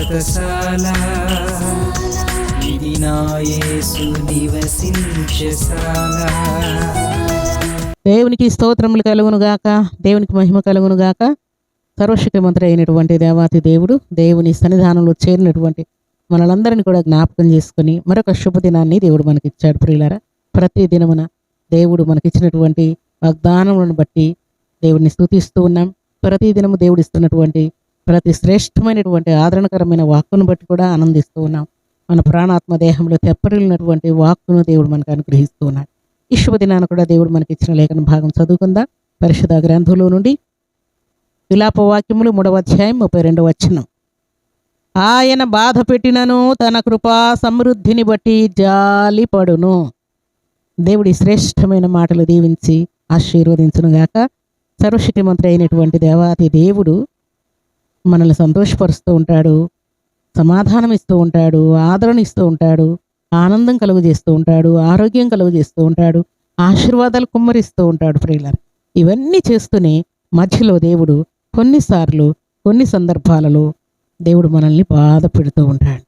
వ్రతశాల ఇది నా యేసు నివసించశాల. దేవునికి స్తోత్రములు కలుగును గాక, దేవునికి మహిమ కలుగును గాక. సర్వశక్తిమంతుడు అయినటువంటి దేవాతి దేవుడు దేవుని సన్నిధానంలో చేరినటువంటి మనలందరినీ కూడా జ్ఞాపకం చేసుకుని మరొక శుభదినాన్ని దేవుడు మనకిచ్చాడు. ప్రియులారా, ప్రతి దినమున దేవుడు మనకిచ్చినటువంటి వాగ్దానములను బట్టి దేవుడిని స్తుతిస్తూ ఉన్నాం. ప్రతి దినము దేవుడు ఇస్తున్నటువంటి ప్రతి శ్రేష్టమైనటువంటి ఆదరణకరమైన వాక్కును బట్టి కూడా ఆనందిస్తూ ఉన్నాం. మన ప్రాణాత్మ దేహంలో తెప్పరిల్లినటువంటి వాక్కును దేవుడు మనకు అనుగ్రహిస్తూ ఉన్నాడు. ఈ శుభదినాన్ని కూడా దేవుడు మనకి ఇచ్చిన లేఖన భాగం చదువుకుందాం. పరిశుద్ధ గ్రంథంలో నుండి విలాప వాక్యములు 3వ అధ్యాయం 32వ వచనం. ఆయన బాధ పెట్టినను తన కృపా సమృద్ధిని బట్టి జాలిపడును. దేవుడి శ్రేష్టమైన మాటలు దీవించి ఆశీర్వదించునుగాక. సర్వశక్తిమంతుడు అయినటువంటి దేవాతి దేవుడు మనల్ని సంతోషపరుస్తూ ఉంటాడు, సమాధానం ఇస్తూ ఉంటాడు, ఆదరణ ఇస్తూ ఉంటాడు, ఆనందం కలుగు చేస్తూ ఉంటాడు, ఆరోగ్యం కలుగు చేస్తూ ఉంటాడు, ఆశీర్వాదాలు కుమ్మరిస్తూ ఉంటాడు. ప్రియులారా, ఇవన్నీ చేస్తూనే మధ్యలో దేవుడు కొన్నిసార్లు కొన్ని సందర్భాలలో దేవుడు మనల్ని బాధ పెడుతూ ఉంటాడు.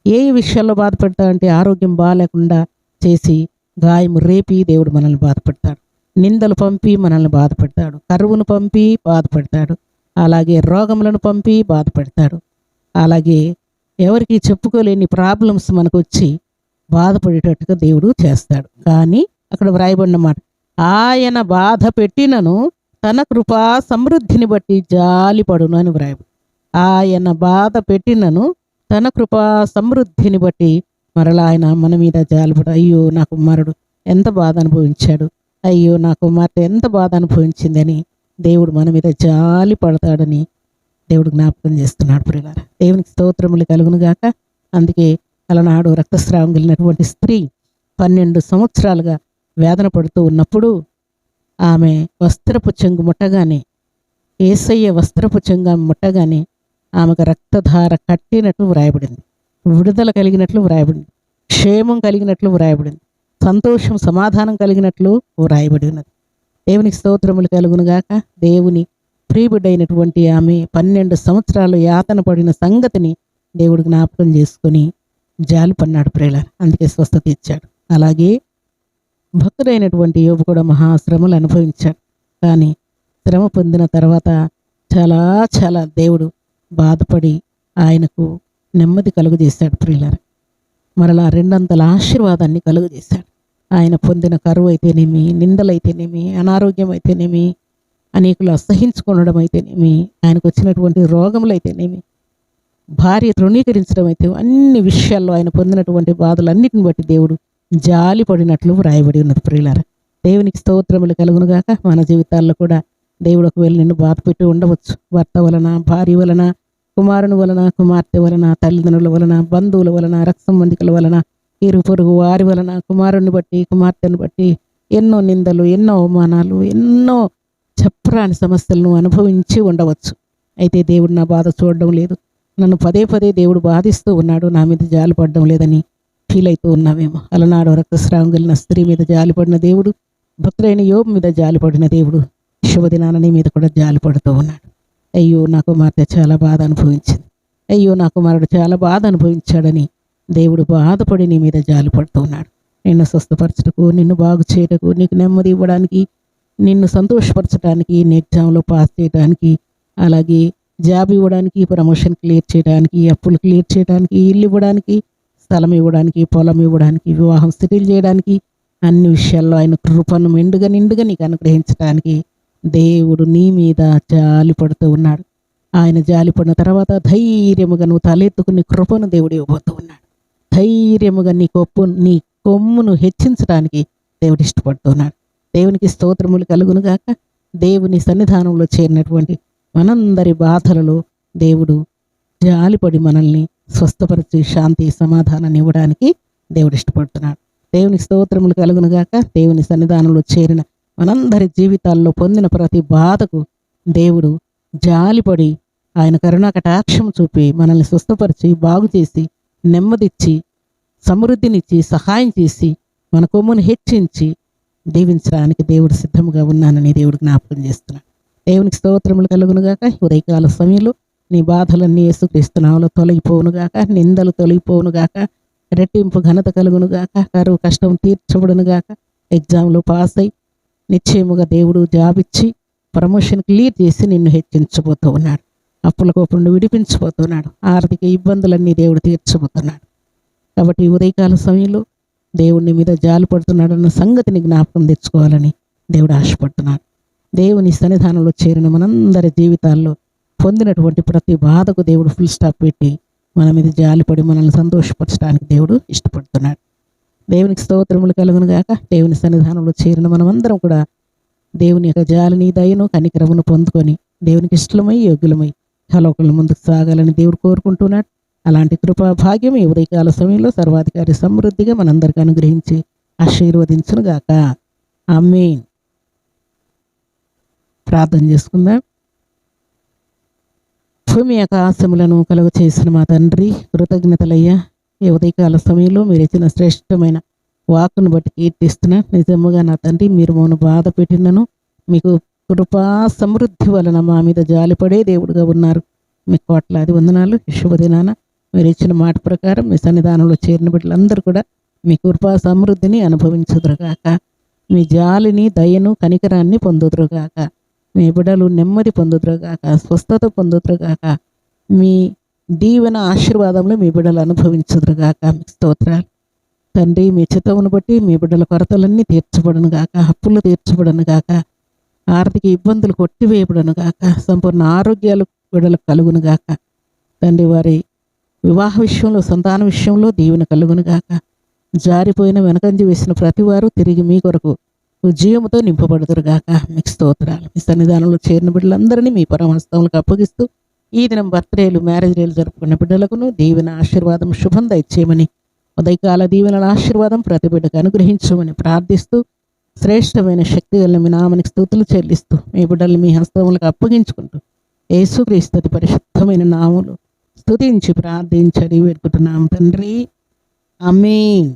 ఏ విషయాల్లో బాధ పెడతా అంటే ఆరోగ్యం బాగాలేకుండా చేసి గాయము రేపి దేవుడు మనల్ని బాధ పెడతాడు. నిందలు పంపి మనల్ని బాధ పెడతాడు. కరువును పంపి బాధ పెడతాడు. అలాగే రోగములను పంపి బాధ పెడతాడు. అలాగే ఎవరికి చెప్పుకోలేని ప్రాబ్లమ్స్ మనకు వచ్చి బాధపడేటట్టుగా దేవుడు చేస్తాడు. కానీ అక్కడ వ్రాయబడిన మాట, ఆయన బాధ పెట్టినను తన కృపా సమృద్ధిని బట్టి జాలిపడును అని వ్రాయబడి. ఆయన బాధ పెట్టినను తన కృపా సమృద్ధిని బట్టి మరలా ఆయన మన మీద జాలిపడు. అయ్యో నా కుమారుడు ఎంత బాధ అనుభవించాడు, అయ్యో నా కుమార్తె ఎంత బాధ అనుభవించిందని దేవుడు మన మీద జాలి పడతాడని దేవుడు జ్ఞాపకం చేస్తున్నాడు. ప్రియులారా, దేవునికి స్తోత్రములు కలుగును గాక. అందుకే అలనాడు రక్తస్రావం కలిగినటువంటి స్త్రీ 12 సంవత్సరాలుగా వేదన పడుతూ ఉన్నప్పుడు ఆమె వస్త్రపు చెంగు ముట్టగానే, యేసయ్య వస్త్రపు చెంగు ముట్టగానే ఆమెకు రక్తధార కట్టినట్లు వ్రాయబడింది, విడుదల కలిగినట్లు వ్రాయబడింది, క్షేమం కలిగినట్లు వ్రాయబడింది, సంతోషం సమాధానం కలిగినట్లు వ్రాయబడి ఉన్నది. దేవునికి స్తోత్రములు కలుగునుగాక. దేవుని ప్రియబిడ్డైనటువంటి ఆమె 12 సంవత్సరాలు యాతన పడిన సంగతిని దేవుడు జ్ఞాపకం చేసుకొని జాలి పన్నాడు. ప్రియులారా, అందుకే స్వస్థత ఇచ్చాడు. అలాగే భక్తుడైనటువంటి యోబు కూడా మహాశ్రమలు అనుభవించాడు. కానీ శ్రమ పొందిన తర్వాత చాలా చాలా దేవుడు బాధపడి ఆయనకు నెమ్మది కలుగజేశాడు. ప్రియులారా, మరలా 200 ఆశీర్వాదాన్ని కలుగజేశాడు. ఆయన పొందిన కరువు అయితేనేమి, నిందలైతేనేమి, అనారోగ్యం అయితేనేమి, అనేకులు అసహించుకోవడం అయితేనేమి, ఆయనకు వచ్చినటువంటి రోగములు అయితేనేమి, భార్య తృణీకరించడం అయితే, అన్ని విషయాల్లో ఆయన పొందినటువంటి బాధలన్నిటిని బట్టి దేవుడు జాలి పడినట్లు వ్రాయబడి ఉన్నది. ప్రియులారా, దేవునికి స్తోత్రములు కలుగునుగాక. మన జీవితాల్లో కూడా దేవుడు ఒకవేళ నిన్ను బాధ పెట్టి ఉండవచ్చు. భర్త వలన, భార్య వలన, కుమారుని వలన, కుమార్తె వలన, తల్లిదండ్రుల వలన, బంధువుల వలన, రక్త సంబంధికుల వలన, ఇరు పొరుగు వారి వలన, కుమారుని బట్టి, కుమార్తెను బట్టి ఎన్నో నిందలు, ఎన్నో అవమానాలు, ఎన్నో చెప్పరాని సమస్యలను అనుభవించి ఉండవచ్చు. అయితే దేవుడు నా బాధ చూడడం లేదు, నన్ను పదే పదే దేవుడు బాధిస్తూ ఉన్నాడు, నా మీద జాలి పడడం లేదని ఫీల్ అవుతూ ఉన్నామేమో. అలనాడు రక్తస్రావం కలిగిన స్త్రీ మీద జాలిపడిన దేవుడు, భక్తుడైన యోబు మీద జాలిపడిన దేవుడు శుభదినాన నీ మీద కూడా జాలి పడుతూ ఉన్నాడు. అయ్యో నా కుమార్తె చాలా బాధ అనుభవించింది, అయ్యో నా కుమారుడు చాలా బాధ అనుభవించాడని దేవుడు బాధపడి నీ మీద జాలి పడుతూ ఉన్నాడు. నిన్ను స్వస్థపరచటకు, నిన్ను బాగు చేయటకు, నీకు నెమ్మది ఇవ్వడానికి, నిన్ను సంతోషపరచడానికి, ఎగ్జామ్లో పాస్ చేయడానికి, అలాగే జాబ్ ఇవ్వడానికి, ప్రమోషన్ క్లియర్ చేయడానికి, అప్పులు క్లియర్ చేయడానికి, ఇల్లు ఇవ్వడానికి, స్థలం ఇవ్వడానికి, పొలం ఇవ్వడానికి, వివాహం సెటిల్ చేయడానికి, అన్ని విషయాల్లో ఆయన కృపను నిండుగా నీకు అనుగ్రహించడానికి దేవుడు నీ మీద జాలి పడుతూ ఉన్నాడు. ఆయన జాలి పడిన తర్వాత ధైర్యముగా నువ్వు తలెత్తుకుని కృపను దేవుడు ఇవ్వబోతూ ఉన్నాడు. ధైర్యముగా నీ కొమ్మును హెచ్చించడానికి దేవుడు ఇష్టపడుతున్నాడు. దేవునికి స్తోత్రములు కలుగునుగాక. దేవుని సన్నిధానంలో చేరినటువంటి మనందరి బాధలలో దేవుడు జాలిపడి మనల్ని స్వస్థపరిచి శాంతి సమాధానాన్ని ఇవ్వడానికి దేవుడు ఇష్టపడుతున్నాడు. దేవునికి స్తోత్రములు కలుగునుగాక. దేవుని సన్నిధానంలో చేరిన మనందరి జీవితాల్లో పొందిన ప్రతి బాధకు దేవుడు జాలిపడి ఆయన కరుణా కటాక్షం చూపి మనల్ని స్వస్థపరిచి, బాగు చేసి, నెమ్మదిచ్చి, సమృద్ధినిచ్చి, సహాయం చేసి, మన కొమ్మును హెచ్చించి దీవించడానికి దేవుడు సిద్ధంగా ఉన్నానని దేవుడు జ్ఞాపకం చేస్తున్నాడు. దేవునికి స్తోత్రములు కలుగునుగాక. ఉదయకాల సమయంలో నీ బాధలన్నీ యేసుక్రీస్తు నామములో తొలగిపోవునుగాక, నిందలు తొలగిపోవునుగాక, రెట్టింపు ఘనత కలుగునుగాక, కరువు కష్టం తీర్చబడునుగాక, ఎగ్జామ్లో పాస్ అయి నిశ్చయముగా దేవుడు జాబ్ ఇచ్చి ప్రమోషన్కి లీడ్ చేసి నిన్ను హెచ్చించబోతూ ఉన్నాడు. అప్పుల కోపం నుండి విడిపించబోతున్నాడు. ఆర్థిక ఇబ్బందులన్నీ దేవుడు తీర్చబోతున్నాడు. కాబట్టి ఈ ఉదయకాల సమయంలో దేవుని మీద జాలి పడుతున్నాడన్న సంగతిని జ్ఞాపకం తెచ్చుకోవాలని దేవుడు ఆశపడుతున్నాడు. దేవుని సన్నిధానంలో చేరిన మనందరి జీవితాల్లో పొందినటువంటి ప్రతి బాధకు దేవుడు ఫుల్ స్టాప్ పెట్టి మన మీద జాలిపడి మనల్ని సంతోషపరచడానికి దేవుడు ఇష్టపడుతున్నాడు. దేవునికి స్తోత్రములు కలుగును గాక. దేవుని సన్నిధానంలో చేరిన మనమందరం కూడా దేవుని యొక్క జాలిని, దయను, కనికరమును పొందుకొని దేవునికి ఇష్టమై యోగ్యులమై కలవకుల ముందుకు సాగాలని దేవుడు కోరుకుంటున్నాడు. అలాంటి కృపా భాగ్యం ఈ ఉదయకాల సమయంలో సర్వాధికారి సమృద్ధిగా మనందరికీ అనుగ్రహించి ఆశీర్వదించును గాక. ఆమేన్. ప్రార్థన చేసుకుందాం. భూమి ఆకాశములను కలుగ చేసిన మా తండ్రి, కృతజ్ఞతలయ్యా. ఈ ఉదయకాల సమయంలో మీరు ఇచ్చిన శ్రేష్టమైన వాక్కును బట్టి కీర్తిస్తున్నా. నిజముగా నా తండ్రి, మీరు మమ్మల్ని బాధ పెట్టినను మీకు కృపా సమృద్ధి వలన మా మీద జాలిపడే దేవుడుగా ఉన్నారు. మీకు కోట్లాది వందనాలు. ఈ శుభదినాన మీరు ఇచ్చిన మాట ప్రకారం మీ సన్నిధానంలో చేరిన బిడ్డలందరూ కూడా మీ కృపా సమృద్ధిని అనుభవించుదురుగాక. మీ జాలిని, దయను, కనికరాన్ని పొందుదురుగాక. మీ బిడ్డలు నెమ్మది పొందుదురుగాక, స్వస్థత పొందుదురుగాక. మీ దీవెన ఆశీర్వాదంలో మీ బిడ్డలు అనుభవించుదురుగాక. మీకు స్తోత్రాలు తండ్రి. మీ చిత్తమును బట్టి మీ బిడ్డల కొరతలన్నీ తీర్చబడను గాక, అప్పులు తీర్చబడను గాక, ఆర్థిక ఇబ్బందులు కొట్టివేయబడను గాక, సంపూర్ణ ఆరోగ్యాలు బిడ్డలకు కలుగును గాక. తండ్రి, వారి వివాహ విషయంలో, సంతాన విషయంలో దీవెన కలుగును గాక. జారిపోయిన వెనకంజి వేసిన ప్రతి వారు తిరిగి మీ కొరకు ఉజ్జీవముతో నింపబడుదురుగాక. మీకు స్తోత్రాలు. మీ సన్నిధానంలో చేరిన బిడ్డలందరినీ మీ పరమహస్తములకు అప్పగిస్తూ ఈ దినం బర్త్డేలు, మ్యారేజ్ డేలు జరుపుకున్న బిడ్డలకును దీవెన, ఆశీర్వాదం, శుభం దయచేయమని, ఉదయకాల దీవెనల ఆశీర్వాదం ప్రతి బిడ్డకు అనుగ్రహించమని ప్రార్థిస్తూ శ్రేష్టమైన శక్తి గల మీ నామనికి స్తుతులు చెల్లిస్తూ మీ బిడ్డలు మీ హస్తములకు అప్పగించుకుంటూ యేసుక్రీస్తు పరిశుద్ధమైన నామములో స్తుతించి ప్రార్థించి అడిగి పెట్టుకుంటున్నాం తండ్రి. ఆమేన్.